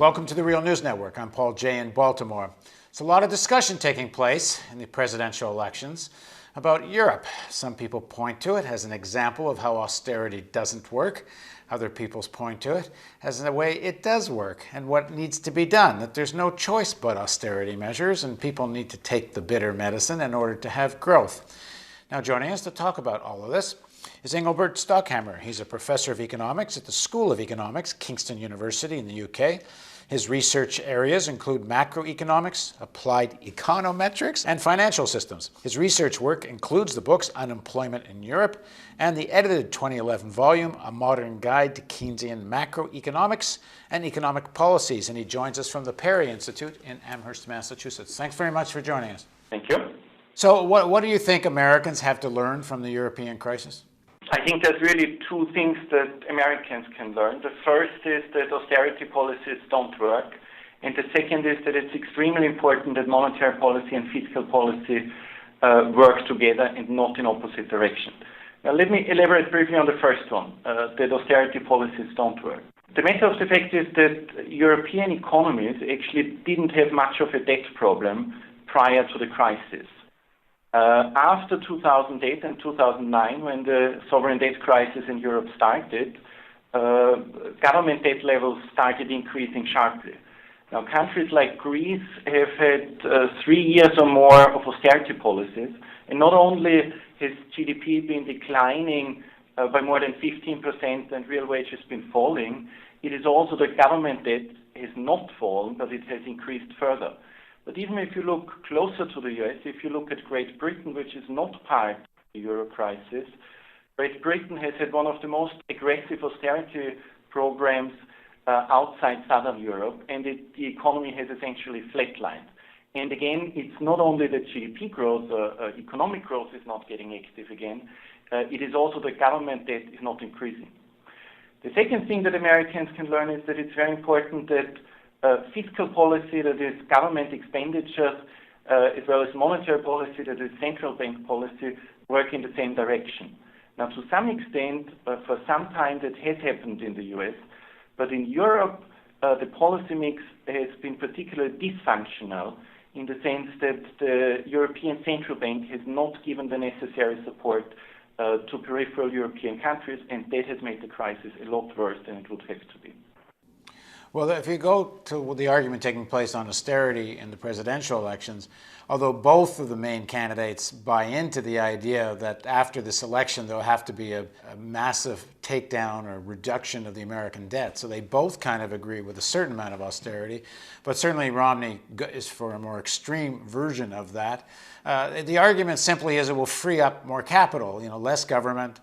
Welcome to the Real News Network. I'm Paul Jay in Baltimore. There's a lot of discussion taking place in the presidential elections about Europe. Some people point to it as an example of how austerity doesn't work. Other people point to it as a way it does work and what needs to be done, that there's no choice but austerity measures and people need to take the bitter medicine in order to have growth. Now joining us to talk about all of this is Engelbert Stockhammer. He's a professor of economics at the School of Economics, Kingston University in the UK. His research areas include macroeconomics, applied econometrics, and financial systems. His research work includes the books Unemployment in Europe and the edited 2011 volume, A Modern Guide to Keynesian Macroeconomics and Economic Policies. And he joins us from the Perry Institute in Amherst, Massachusetts. Thanks very much for joining us. Thank you. So what do you think Americans have to learn from the European crisis? I think there's really two things that Americans can learn. The first is that austerity policies don't work. And the second is that it's extremely important that monetary policy and fiscal policy work together and not in opposite directions. Now let me elaborate briefly on the first one, that austerity policies don't work. The matter of the fact is that European economies actually didn't have much of a debt problem prior to the crisis. After 2008 and 2009, when the sovereign debt crisis in Europe started, government debt levels started increasing sharply. Now, countries like Greece have had 3 years or more of austerity policies, and not only has GDP been declining by more than 15% and real wages been falling, it is also the government debt has not fallen, but it has increased further. But even if you look closer to the US, if you look at Great Britain, which is not part of the euro crisis, Great Britain has had one of the most aggressive austerity programs outside Southern Europe, and the economy has essentially flatlined. And again, it's not only that GDP growth, economic growth is not getting active again, it is also the government debt is not increasing. The second thing that Americans can learn is that it's very important that fiscal policy, that is government expenditures, as well as monetary policy, that is central bank policy, work in the same direction. Now, to some extent, for some time that has happened in the US, but in Europe, the policy mix has been particularly dysfunctional in the sense that the European Central Bank has not given the necessary support to peripheral European countries, and that has made the crisis a lot worse than it would have to be. Well, if you go to the argument taking place on austerity in the presidential elections, although both of the main candidates buy into the idea that after this election there'll have to be a massive takedown or reduction of the American debt, so they both kind of agree with a certain amount of austerity, but certainly Romney is for a more extreme version of that. The argument simply is it will free up more capital, less government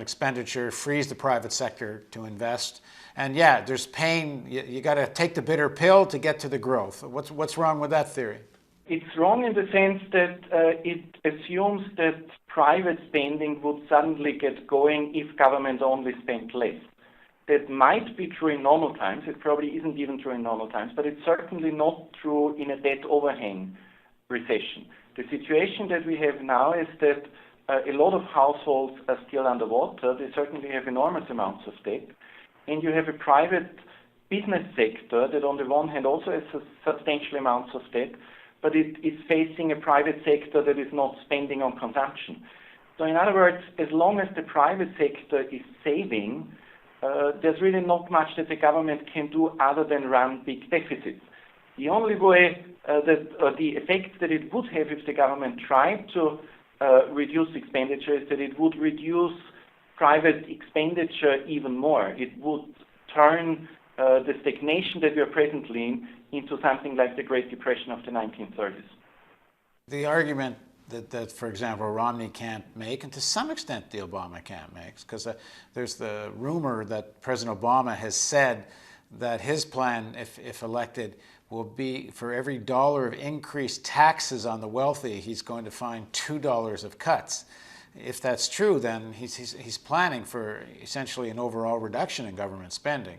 expenditure, frees the private sector to invest. And yeah, there's pain. You got to take the bitter pill to get to the growth. What's wrong with that theory? It's wrong in the sense that it assumes that private spending would suddenly get going if government only spent less. That might be true in normal times. It probably isn't even true in normal times, but it's certainly not true in a debt overhang recession. The situation that we have now is that a lot of households are still underwater. They certainly have enormous amounts of debt. And you have a private business sector that on the one hand also has substantial amounts of debt, but it is facing a private sector that is not spending on consumption. So in other words, as long as the private sector is saving, there's really not much that the government can do other than run big deficits. The only way the effect that it would have if the government tried to reduce expenditure is that it would reduce private expenditure even more. It would turn the stagnation that we are presently in into something like the Great Depression of the 1930s. The argument that, for example, Romney can't make, and to some extent the Obama can't make, because there's the rumor that President Obama has said that his plan, if elected, will be for every dollar of increased taxes on the wealthy, he's going to find $2 of cuts. If that's true, then he's planning for essentially an overall reduction in government spending.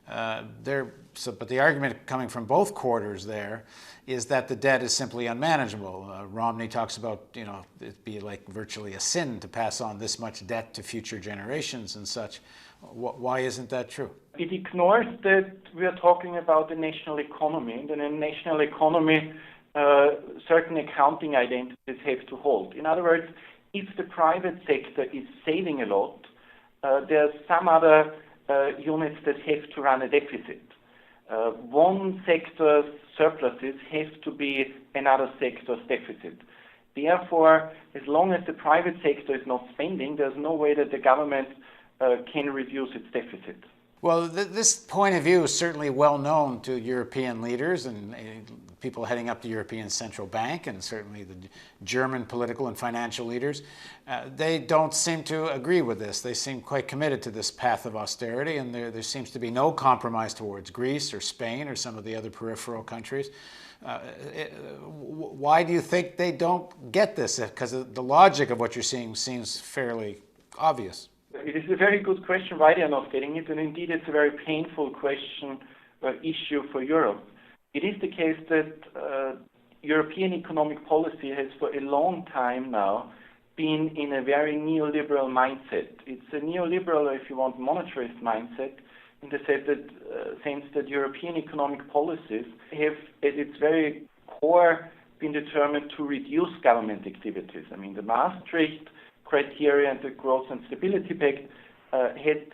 But the argument coming from both quarters there is that the debt is simply unmanageable. Romney talks about, it'd be like virtually a sin to pass on this much debt to future generations and such. Why isn't that true? It ignores that we are talking about the national economy, and in a national economy, certain accounting identities have to hold. In other words, if the private sector is saving a lot, there are some other units that have to run a deficit. One sector's surpluses have to be another sector's deficit. Therefore, as long as the private sector is not spending, there's no way that the government can reduce its deficit. Well, this point of view is certainly well known to European leaders and people heading up the European Central Bank, and certainly the German political and financial leaders. They don't seem to agree with this. They seem quite committed to this path of austerity, and there seems to be no compromise towards Greece or Spain or some of the other peripheral countries. Why do you think they don't get this? Because the logic of what you're seeing seems fairly obvious. It is a very good question why they are not getting it, and indeed it's a very painful question, issue for Europe. It is the case that European economic policy has for a long time now been in a very neoliberal mindset. It's a neoliberal, if you want, monetarist mindset, in the sense that European economic policies have at its very core been determined to reduce government activities. I mean, the Maastricht criteria and the Growth and Stability Pact had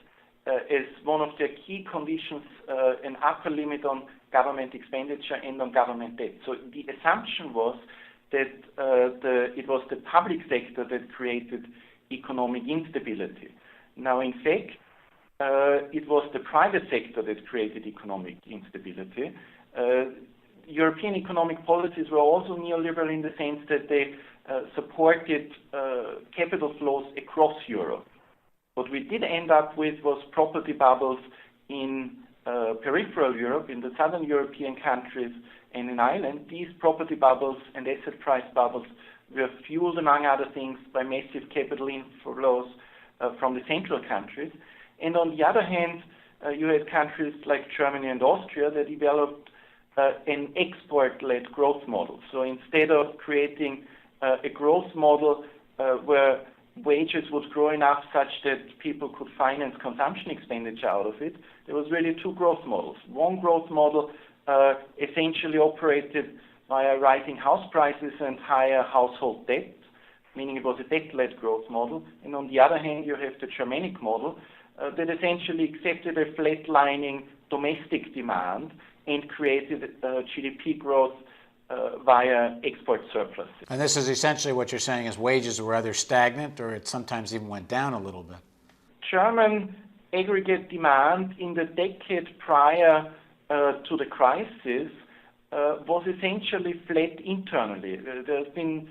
as one of their key conditions an upper limit on government expenditure and on government debt. So the assumption was that it was the public sector that created economic instability. Now, in fact, it was the private sector that created economic instability. European economic policies were also neoliberal in the sense that they supported capital flows across Europe. What we did end up with was property bubbles in peripheral Europe, in the southern European countries and in Ireland. These property bubbles and asset price bubbles were fueled, among other things, by massive capital inflows from the central countries. And on the other hand, you had countries like Germany and Austria that developed an export-led growth model. So instead of creating a growth model where wages would grow enough such that people could finance consumption expenditure out of it, there was really two growth models. One growth model essentially operated via rising house prices and higher household debt, meaning it was a debt-led growth model. And on the other hand, you have the Germanic model that essentially accepted a flatlining domestic demand and created GDP growth via export surplus. And this is essentially what you're saying is wages were either stagnant or it sometimes even went down a little bit. German aggregate demand in the decade prior to the crisis was essentially flat internally. There's been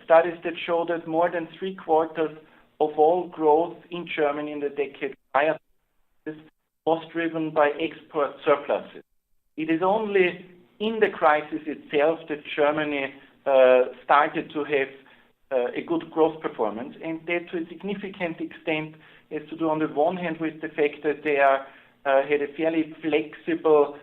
studies that show that more than 3/4 of all growth in Germany in the decade prior to the crisis was driven by export surpluses. It is only in the crisis itself that Germany started to have a good growth performance, and that to a significant extent has to do on the one hand with the fact that they had a fairly flexible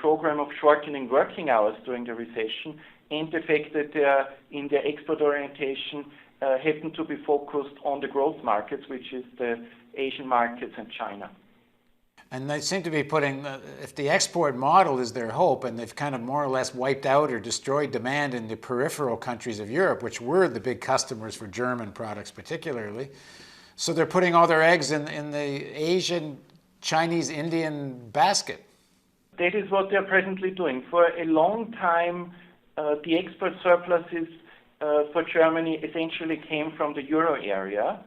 program of shortening working hours during the recession, and the fact that they are, in their export orientation, happen to be focused on the growth markets, which is the Asian markets and China. And they seem to be putting, if the export model is their hope, and they've kind of more or less wiped out or destroyed demand in the peripheral countries of Europe, which were the big customers for German products particularly. So they're putting all their eggs in the Asian, Chinese, Indian basket. That is what they're presently doing. For a long time, the export surpluses for Germany essentially came from the euro area.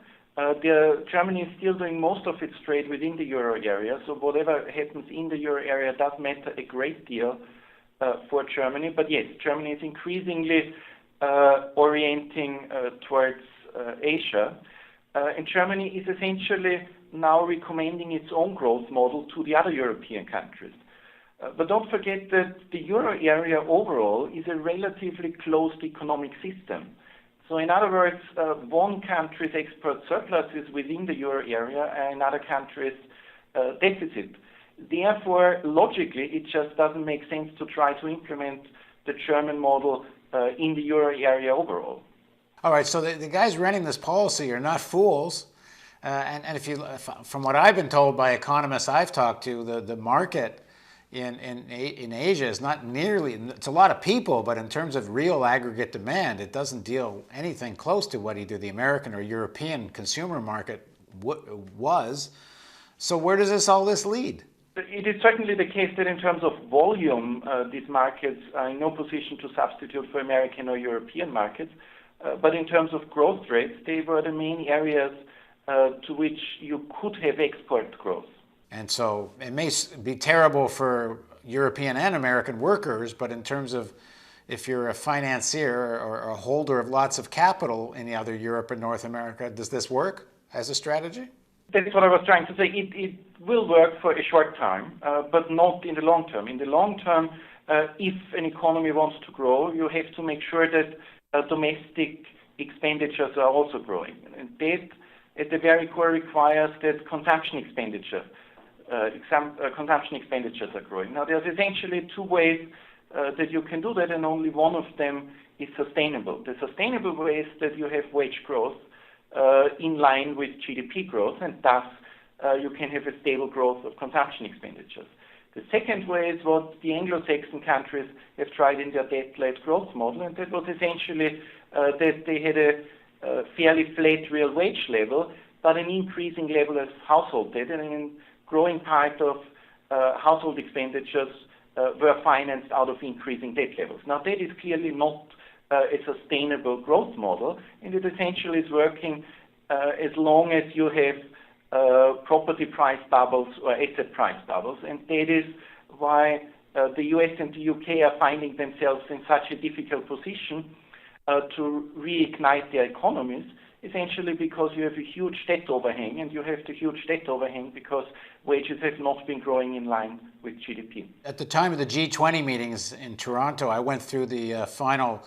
Germany is still doing most of its trade within the euro area, so whatever happens in the euro area does matter a great deal for Germany. But yes, Germany is increasingly orienting towards Asia, and Germany is essentially now recommending its own growth model to the other European countries. But don't forget that the euro area overall is a relatively closed economic system. So in other words, one country's export surplus is within the euro area and another country's deficit. Therefore, logically, it just doesn't make sense to try to implement the German model in the euro area overall. All right, so the guys running this policy are not fools. And if you, from what I've been told by economists I've talked to, the market in Asia is not nearly, it's a lot of people, but in terms of real aggregate demand, it doesn't deal anything close to what either the American or European consumer market was. So where does all this lead? It is certainly the case that in terms of volume, these markets are in no position to substitute for American or European markets. But in terms of growth rates, they were the main areas to which you could have export growth. And so it may be terrible for European and American workers, but in terms of if you're a financier or a holder of lots of capital in either Europe or North America, does this work as a strategy? That's what I was trying to say. It will work for a short time, but not in the long term. In the long term, if an economy wants to grow, you have to make sure that domestic expenditures are also growing. And that, at the very core, requires that consumption expenditures are growing. Now, there's essentially two ways that you can do that, and only one of them is sustainable. The sustainable way is that you have wage growth in line with GDP growth, and thus you can have a stable growth of consumption expenditures. The second way is what the Anglo-Saxon countries have tried in their debt-led growth model, and that was essentially that they had a fairly flat real wage level, but an increasing level of household debt, and a growing part of household expenditures were financed out of increasing debt levels. Now, that is clearly not a sustainable growth model, and it essentially is working as long as you have property price bubbles or asset price bubbles, and that is why the US and the UK are finding themselves in such a difficult position to reignite their economies, essentially because you have a huge debt overhang, and you have the huge debt overhang because wages have not been growing in line with GDP. At the time of the G20 meetings in Toronto, I went through the final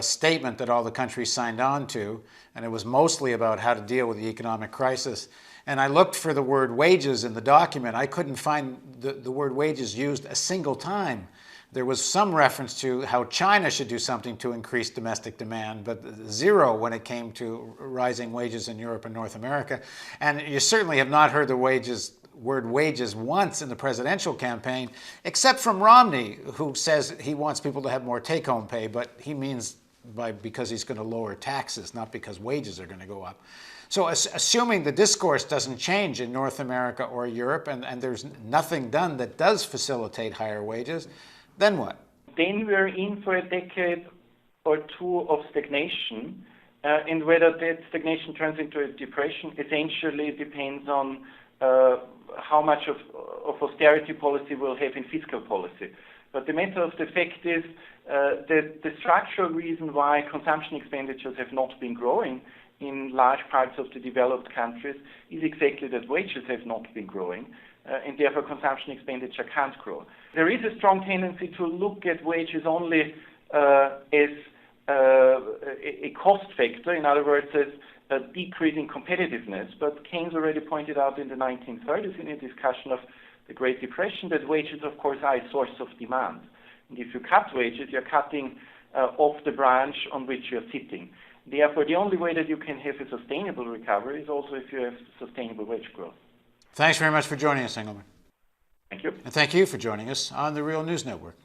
statement that all the countries signed on to, and it was mostly about how to deal with the economic crisis. And I looked for the word wages in the document. I couldn't find the word wages used a single time. There was some reference to how China should do something to increase domestic demand, but zero when it came to rising wages in Europe and North America. And you certainly have not heard the word wages once in the presidential campaign, except from Romney, who says he wants people to have more take-home pay, but he means because he's going to lower taxes, not because wages are going to go up. So assuming the discourse doesn't change in North America or Europe, and there's nothing done that does facilitate higher wages, then what? Then we're in for a decade or two of stagnation, and whether that stagnation turns into a depression essentially depends on how much of austerity policy we'll have in fiscal policy. But the matter of the fact is that the structural reason why consumption expenditures have not been growing in large parts of the developed countries is exactly that wages have not been growing, and therefore consumption expenditure can't grow. There is a strong tendency to look at wages only as a cost factor, in other words, as a decrease in competitiveness. But Keynes already pointed out in the 1930s in a discussion of the Great Depression that wages, of course, are a source of demand. And if you cut wages, you're cutting off the branch on which you're sitting. Therefore, the only way that you can have a sustainable recovery is also if you have sustainable wage growth. Thanks very much for joining us, Engelman. Thank you. And thank you for joining us on the Real News Network.